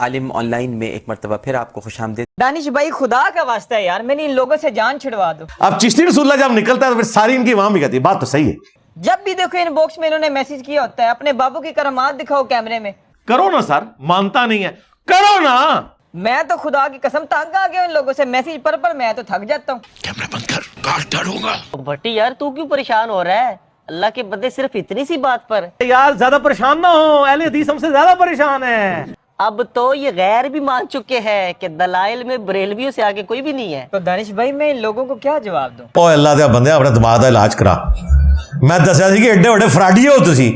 Alam on line میں ایک مرتبہ پھر آپ کو خوش آمدید۔ دانش بھائی خدا کا واسطہ ہے یار، میں نے ان لوگوں سے جان چھڑوا دو۔ اب چشتی رسول اللہ جب نکلتا ہے تو پھر ساری ان کی وہاں بھی کہتی ہے، بات تو صحیح ہے۔ جب بھی دیکھو ان باکس میں انہوں نے میسج کیا ہوتا ہے اپنے بابو کی کرامات دکھاؤ کیمرے میں۔ کرو نا سر، مانتا نہیں ہے، کرو نا۔ میں تو خدا کی قسم تنگ آ گیا ان لوگوں سے میسج پر میں تو تھک جاتا ہوں۔ کیمرہ بند کر، کاٹ ڈالوں گا۔ بھٹی یار تو کیوں پریشان ہو رہا ہے؟ اللہ کے بندے صرف اتنی سی بات پر۔ یار زیادہ پریشان نہ ہو، اہل حدیث ہم سے زیادہ پریشان ہے۔ اب تو یہ غیر بھی مان چکے ہیں کہ دلائل میں بریلویوں سے آگے کوئی بھی نہیں ہے۔ تو دانش بھائی میں ان لوگوں کو کیا جواب دوں؟ او اللہ دے بندے، اپنے دماغ دا علاج کرا۔ میں دسیا سی کہ ایڈے بڑے فراڈی ہو تسی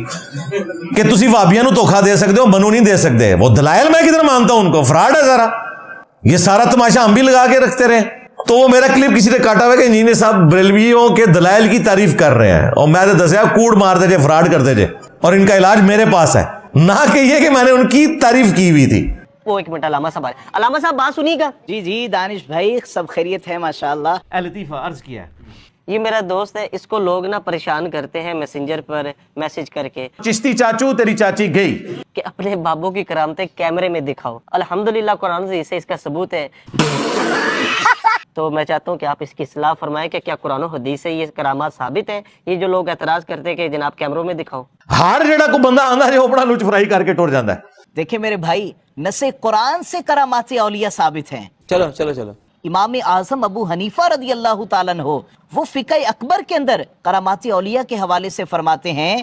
کہ تسی وابیاں نو دھوکا دے سکتے ہو، منو نہیں دے سکتے۔ وہ دلائل میں کدھر مانتا ہوں ان کو، فراڈ ہے ذرا۔ یہ سارا تماشا ہم بھی لگا کے رکھتے رہے تو وہ میرا کلپ کسی نے کاٹا ہوا کہ انجینئر صاحب بریلویوں کے دلائل کی تعریف کر رہے ہیں، اور میں نے دسیا کوڑ مار دے جے، فراڈ کر دے جے، اور ان کا علاج میرے پاس ہے، نہ کہ یہ کہ میں نے ان کی تعریف کی ہوئی تھی۔ وہ ایک منٹ علامہ صاحب آئے۔ علامہ صاحب بات سنیے گا؟ جی دانش بھائی سب خیریت ہے ماشاءاللہ۔ اے لطیفہ عرض کیا ہے، یہ میرا دوست ہے، اس کو لوگ نا پریشان کرتے ہیں میسنجر پر میسج کر کے چشتی چاچو تیری چاچی گئی۔ کہ اپنے بابوں کی کرامتیں کیمرے میں دکھاؤ۔ الحمدللہ قرآن سے اسے اس کا ثبوت ہے۔ تو میں چاہتا ہوں کہ آپ اس کی اصلاح فرمائیں کہ کیا قرآن و حدیث سے یہ کرامات ثابت ہیں؟ یہ جو لوگ اعتراض کرتے ہیں کہ جناب کیمروں میں دکھاؤ۔ ہر جڑا کو بندہ آندا ہے وہ بڑا لچ فرائی کر کے ٹور جاتا ہے۔ دیکھیں میرے بھائی، نص قرآن سے کرامات اولیاء ثابت ہیں۔ چلو چلو چلو، امام اعظم ابو حنیفہ رضی اللہ تعالیٰ عنہ وہ فقہ اکبر کے اندر کرامات اولیاء کے حوالے سے فرماتے ہیں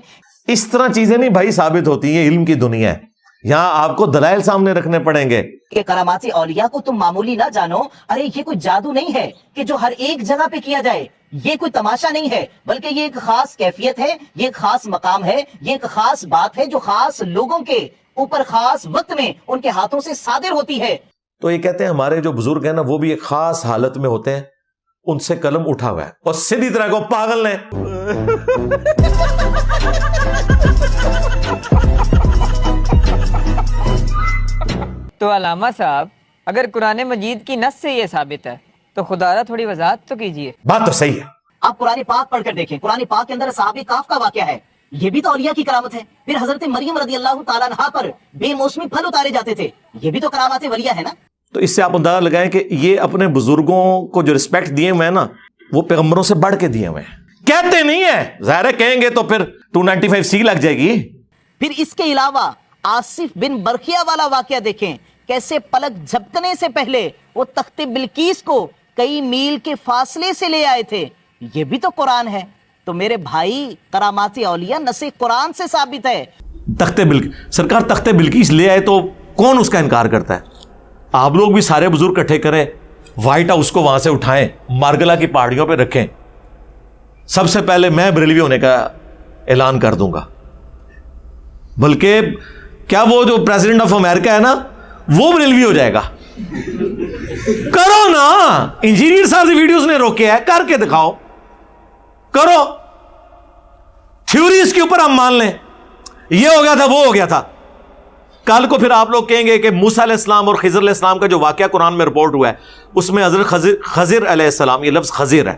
اس طرح چیزیں نہیں بھائی ثابت ہوتی ہیں، علم کی دنیا ہے، یہاں آپ کو دلائل سامنے رکھنے پڑیں گے۔ کہ کرامات اولیاء کو تم معمولی نہ جانو، ارے یہ کوئی جادو نہیں ہے کہ جو ہر ایک جگہ پہ کیا جائے، یہ کوئی تماشا نہیں ہے، بلکہ یہ ایک خاص کیفیت ہے، یہ ایک خاص مقام ہے، یہ ایک خاص بات ہے جو خاص لوگوں کے اوپر خاص وقت میں ان کے ہاتھوں سے صادر ہوتی ہے۔ تو یہ کہتے ہیں ہمارے جو بزرگ ہیں نا وہ بھی ایک خاص حالت میں ہوتے ہیں، ان سے قلم اٹھا ہوا ہے، اور سیدھی طرح کو پاگل نے تو علامہ صاحب اگر قرآن مجید کی نص سے یہ ثابت ہے تو خدا را تھوڑی وضاحت تو کیجئے۔ بات تو صحیح ہے۔ آپ قرآن پاک پڑھ کر دیکھیں، قرآن پاک کے اندر صحابہ کاف کا واقعہ ہے، یہ بھی تو اولیاء کی کرامت ہے۔ پھر حضرت مریم رضی اللہ تعالیٰ عنہا پر بے موسمی پھل اتارے جاتے تھے، یہ بھی تو کرامات ولیہ ہے نا۔ تو اس سے آپ اندازہ لگائیں کہ یہ اپنے بزرگوں کو جو رسپیکٹ دیے ہوئے ہیں نا وہ پیغمبروں سے بڑھ کے دیے ہوئے ہیں۔ کہتے نہیں ہیں، ظاہر ہے کہیں گے تو پھر 295C لگ جائے گی۔ پھر اس کے علاوہ آصف بن برقیہ والا واقعہ دیکھیں، کیسے پلک جھپکنے سے پہلے وہ تخت بلقیس کو کئی میل کے فاصلے سے لے آئے تھے، یہ بھی تو قرآن ہے۔ تو میرے بھائی کرامات اولیاء نص قرآن سے ثابت ہے۔ سرکار تخت بلقیس لے آئے تو کون اس کا انکار کرتا ہے؟ آپ لوگ بھی سارے بزرگ اکٹھے کریں، وائٹ ہاؤس کو وہاں سے اٹھائیں، مارگلا کی پہاڑیوں پہ رکھیں، سب سے پہلے میں بریلوی ہونے کا اعلان کر دوں گا۔ بلکہ کیا وہ جو پریزیڈنٹ آف امریکہ ہے نا وہ بریلوی ہو جائے گا۔ کرو نا، انجینئر صاحب کی ویڈیوز نے روکے ہے، کر کے دکھاؤ، کرو۔ تھیوریز کے اوپر ہم مان لیں یہ ہو گیا تھا وہ ہو گیا تھا، کل کو پھر آپ لوگ کہیں گے کہ موسیٰ علیہ السلام اور خضر علیہ السلام کا جو واقعہ قرآن میں رپورٹ ہوا ہے اس میں حضرت خضر علیہ السلام، یہ لفظ خضر ہے،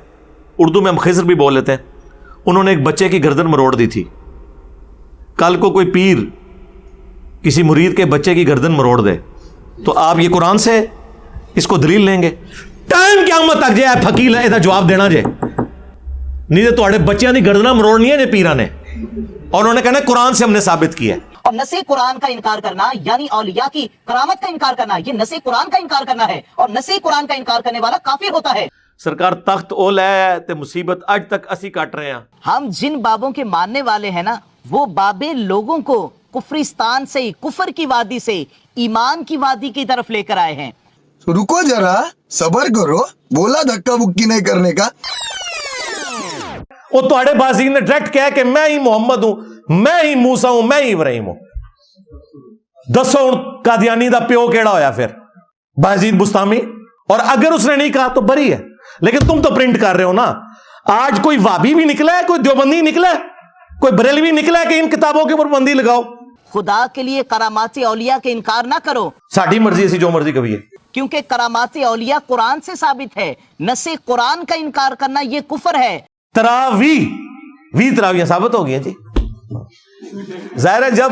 اردو میں ہم خضر بھی بول لیتے ہیں، انہوں نے ایک بچے کی گردن مروڑ دی تھی۔ کل کو کوئی پیر کسی مرید کے بچے کی گردن مروڑ دے تو آپ یہ قرآن سے اس کو دلیل لیں گے؟ ٹائم قیامت تک جائے فقیر ہے جواب دینا جائے نہیں تو تھوڑے بچیاں دی گردناں مروڑنی ہے پیرا نے، اور انہوں نے کہنا قرآن سے ہم نے ثابت کیا ہے۔ اور نص قرآن کا انکار کرنا یعنی اولیاء کی کرامت کا انکار کرنا، یہ نص قرآن کا انکار کرنا ہے، اور نص قرآن کا انکار کرنے والا کافر ہوتا ہے۔ سرکار تخت او لے تے مصیبت اج تک اسی کٹ رہے ہیں۔ ہم جن بابوں کے ماننے والے ہیں نا وہ بابے لوگوں کو کفرستان سے، کفر کی وادی سے ایمان کی وادی کی طرف لے کر آئے ہیں۔ رکو ذرا، صبر کرو، بولا دھکا بکی نہیں کرنے کا۔ وہ تھوڑے بازی نے ڈائریکٹ کہا کہ میں ہی محمد ہوں، میں ہی موسیٰ ہوں، میں ہی ابراہیم ہوں۔ دسو قادیانی دا پیو کیڑا ہویا پھر؟ بازید بستامی۔ اور اگر اس نے نہیں کہا تو بری ہے، لیکن تم تو پرنٹ کر رہے ہو نا۔ آج کوئی وابی بھی نکلا ہے، کوئی دیوبندی نکلا ہے، کوئی بریلوی نکلا ہے کہ ان کتابوں کے اوپر بندی لگاؤ۔ خدا کے لیے کرامات اولیاء کے انکار نہ کرو، ساڑھی مرضی ایسی جو مرضی کبھی ہے، کیونکہ کرامات اولیاء قرآن سے ثابت ہے۔ نص قرآن کا انکار کرنا یہ کفر ہے۔ تراویح ثابت ہو گئی ہیں جی۔ ظاہر ہے جب